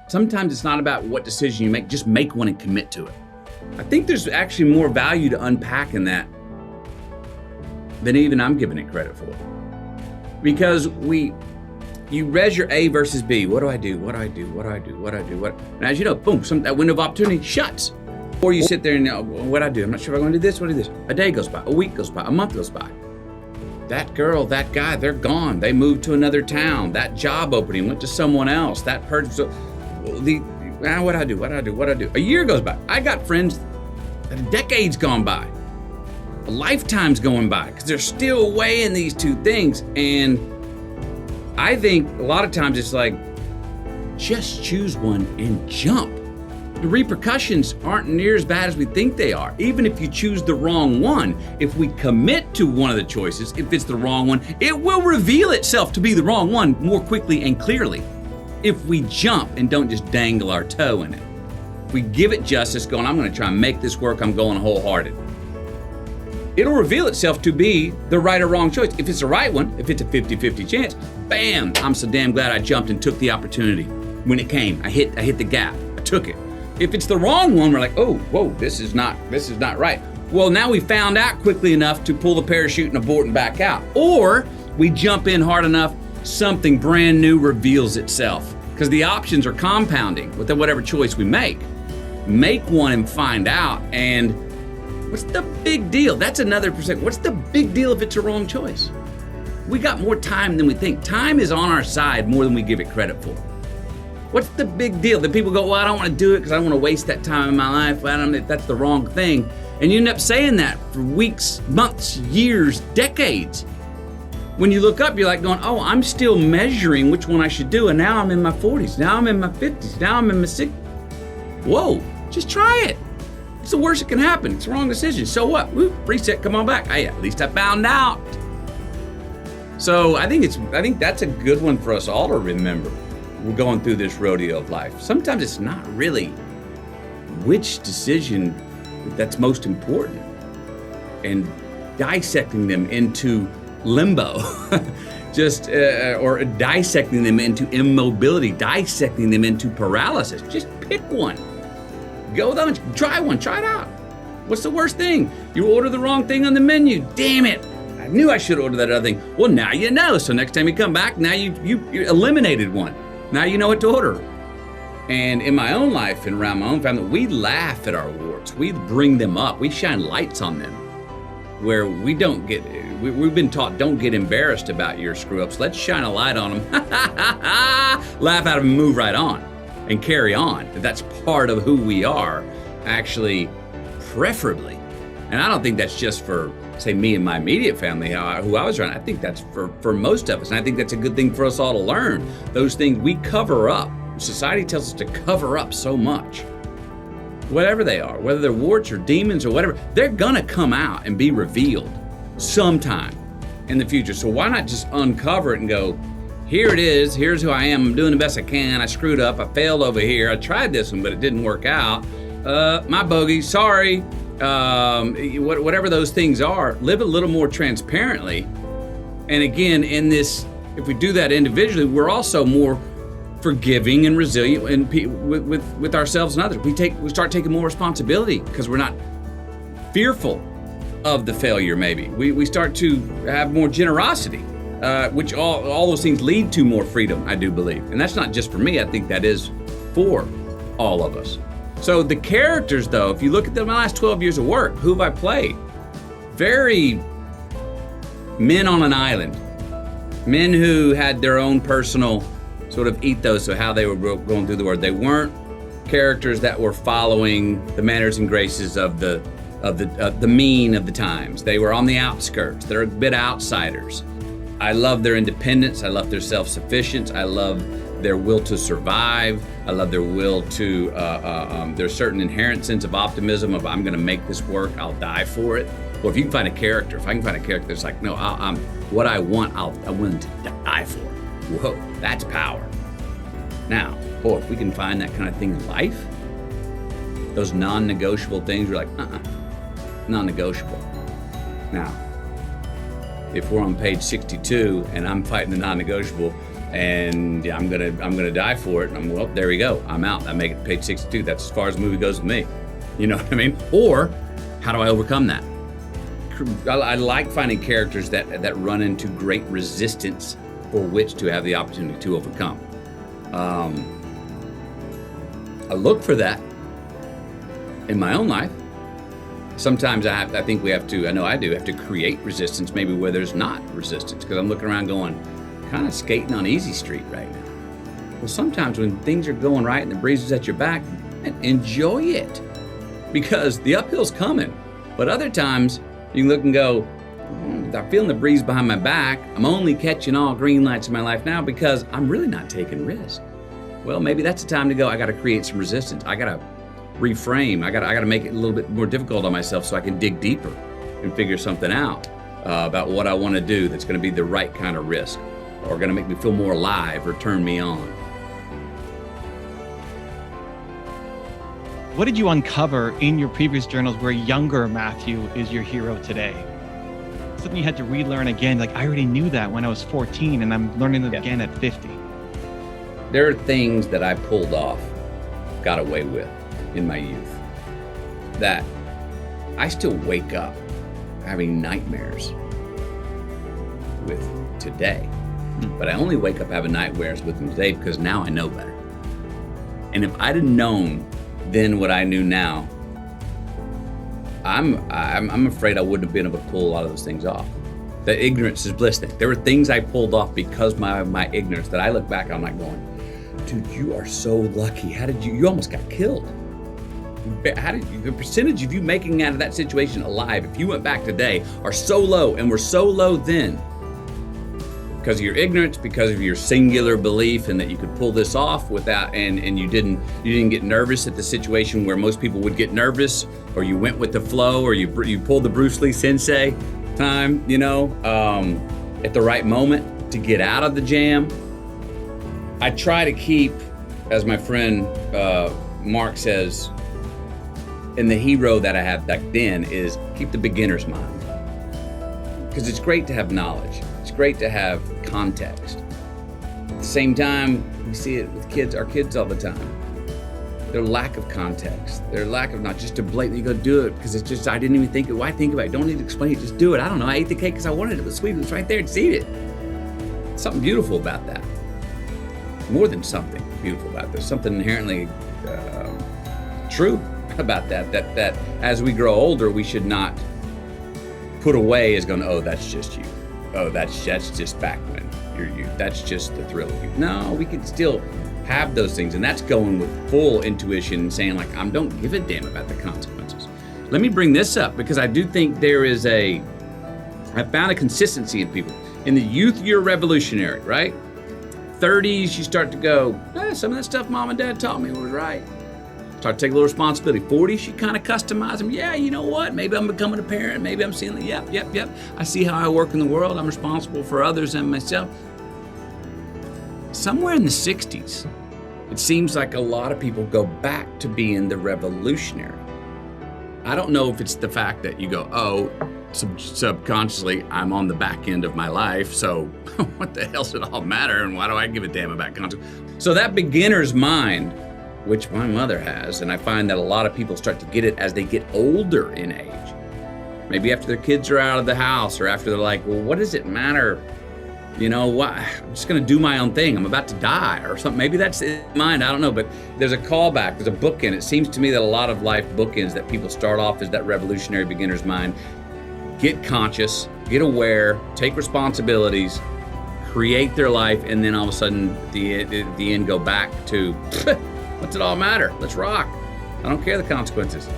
Sometimes it's not about what decision you make, just make one and commit to it. I think there's actually more value to unpack in that than even I'm giving it credit for. Because you measure A versus B. What do I do? And as you know, boom, that window of opportunity shuts. Or you sit there and what do I do? I'm not sure if I'm going to do this, what do this? A day goes by, a week goes by, a month goes by. That girl, that guy, they're gone. They moved to another town. That job opening went to someone else. That person, what do I do? A year goes by. I got friends that are decades gone by. A lifetime's going by because they're still weighing these two things. And I think a lot of times it's like, just choose one and jump. The repercussions aren't near as bad as we think they are. Even if you choose the wrong one, if we commit to one of the choices, if it's the wrong one, it will reveal itself to be the wrong one more quickly and clearly. If we jump and don't just dangle our toe in it. If we give it justice, going, I'm going to try and make this work, I'm going wholehearted. It'll reveal itself to be the right or wrong choice. If it's the right one, if it's a 50-50 chance, bam, I'm so damn glad I jumped and took the opportunity. When it came, I hit the gap, I took it. If it's the wrong one, we're like, oh, whoa, this is not right. Well, now we found out quickly enough to pull the parachute and abort and back out. Or we jump in hard enough, something brand new reveals itself. Because the options are compounding with whatever choice we make. Make one and find out, and what's the big deal? That's another percent. What's the big deal if it's a wrong choice? We got more time than we think. Time is on our side more than we give it credit for. What's the big deal? That people go, well, I don't want to do it because I don't want to waste that time in my life. Well, I don't know if that's the wrong thing. And you end up saying that for weeks, months, years, decades. When you look up, you're like going, oh, I'm still measuring which one I should do. And now I'm in my 40s. Now I'm in my 50s. Now I'm in my 60s. Whoa, just try it. It's the worst that can happen. It's the wrong decision. So what? Woo, reset, come on back. Hey, at least I found out. So I think that's a good one for us all to remember. We're going through this rodeo of life. Sometimes it's not really which decision that's most important, and dissecting them into limbo, or dissecting them into immobility, dissecting them into paralysis. Just pick one. Go with them, try it out. What's the worst thing? You order the wrong thing on the menu. Damn it. I knew I should order that other thing. Well, now you know. So next time you come back, now you eliminated one. Now you know what to order. And in my own life and around my own family, we laugh at our warts. We bring them up. We shine lights on them. Where we've been taught, don't get embarrassed about your screw-ups. Let's shine a light on them. Laugh at them and move right on and carry on. That's part of who we are, actually, preferably. And I don't think that's just for, say, me and my immediate family, who I was around. I think that's for most of us. And I think that's a good thing for us all to learn. Those things we cover up. Society tells us to cover up so much. Whatever they are, whether they're warts or demons or whatever, they're gonna come out and be revealed sometime in the future. So why not just uncover it and go, here it is, here's who I am, I'm doing the best I can, I screwed up, I failed over here, I tried this one, but it didn't work out. My bogey, sorry. Whatever those things are, live a little more transparently. And again, in this, if we do that individually, we're also more forgiving and resilient and with ourselves and others. We start taking more responsibility because we're not fearful of the failure. Maybe we start to have more generosity, which all those things lead to more freedom, I do believe. And that's not just for me. I think that is for all of us. So the characters, though, if you look at my last 12 years of work, who have I played? Very men on an island, men who had their own personal sort of ethos of how they were going through the world. They weren't characters that were following the manners and graces of the mean of the times. They were on the outskirts. They're a bit outsiders. I love their independence. I love their self-sufficiency. I love their will to survive. I love their will to, there's certain inherent sense of optimism of I'm gonna make this work, I'll die for it. Well, if I can find a character that's like, no, what I want, I'm willing to die for. Whoa, that's power. Now, boy, if we can find that kind of thing in life, those non-negotiable things, we're like, non-negotiable. Now, if we're on page 62 and I'm fighting the non-negotiable, and I'm gonna die for it. And well, there we go. I'm out. I make it to page 62. That's as far as the movie goes with me. You know what I mean? Or how do I overcome that? I like finding characters that run into great resistance for which to have the opportunity to overcome. I look for that in my own life. Sometimes I think we have to, I know I do, have to create resistance maybe where there's not resistance, because I'm looking around going, kind of skating on easy street right now. Well, sometimes when things are going right and the breeze is at your back, enjoy it, because the uphill's coming. But other times you can look and go, I'm feeling the breeze behind my back. I'm only catching all green lights in my life now because I'm really not taking risks. Well, maybe that's the time to go, I got to create some resistance. I got to reframe. I got to make it a little bit more difficult on myself so I can dig deeper and figure something out about what I want to do that's going to be the right kind of risk, or going to make me feel more alive or turn me on. What did you uncover in your previous journals where younger Matthew is your hero today? Something you had to relearn again, like I already knew that when I was 14 and I'm learning it again at 50. There are things that I pulled off, got away with in my youth, that I still wake up having nightmares with today. But I only wake up having nightmares with them today because now I know better. And if I'd have known then what I knew now, I'm afraid I wouldn't have been able to pull a lot of those things off. The ignorance is bliss thing. There were things I pulled off because my ignorance that I look back, I'm like going, dude, you are so lucky. How did you almost got killed. The percentage of you making out of that situation alive, if you went back today, are so low, and were so low then because of your ignorance, because of your singular belief in that you could pull this off without, and you didn't get nervous at the situation where most people would get nervous, or you went with the flow, or you pulled the Bruce Lee sensei time, at the right moment to get out of the jam. I try to keep, as my friend Mark says, and the hero that I had back then is keep the beginner's mind. Because it's great to have knowledge. It's great to have context. At the same time, we see it with our kids all the time. Their lack of context, their lack of not just to blatantly go do it because it's just, I didn't even think it. Why think about it? Don't need to explain it, just do it. I don't know, I ate the cake because I wanted it. It was sweet, it was right there, just eat it. Something beautiful about that. More than something beautiful about it. There's something inherently true about that as we grow older, we should not put away as going, oh, that's just you. Oh, that's just back when you're you. That's just the thrill of you. No, we can still have those things, and that's going with full intuition and saying, like, I don't give a damn about the consequences. Let me bring this up because I do think I found a consistency in people. In the youth, you're revolutionary, right? 30s, you start to go, some of that stuff mom and dad taught me was right. Start to take a little responsibility. 40s, you kind of customize them. Yeah, you know what? Maybe I'm becoming a parent. Maybe I'm seeing yep. I see how I work in the world. I'm responsible for others and myself. Somewhere in the 60s, it seems like a lot of people go back to being the revolutionary. I don't know if it's the fact that you go, oh, subconsciously, I'm on the back end of my life, so what the hell does it all matter, and why do I give a damn about consequences? So that beginner's mind, which my mother has, and I find that a lot of people start to get it as they get older in age. Maybe after their kids are out of the house, or after they're like, well, what does it matter? Why? I'm just gonna do my own thing. I'm about to die or something. Maybe that's in mind, I don't know, but there's a callback, there's a bookend. It seems to me that a lot of life bookends that people start off as that revolutionary beginner's mind, get conscious, get aware, take responsibilities, create their life, and then all of a sudden at the end go back to, what's it all matter? Let's rock. I don't care the consequences.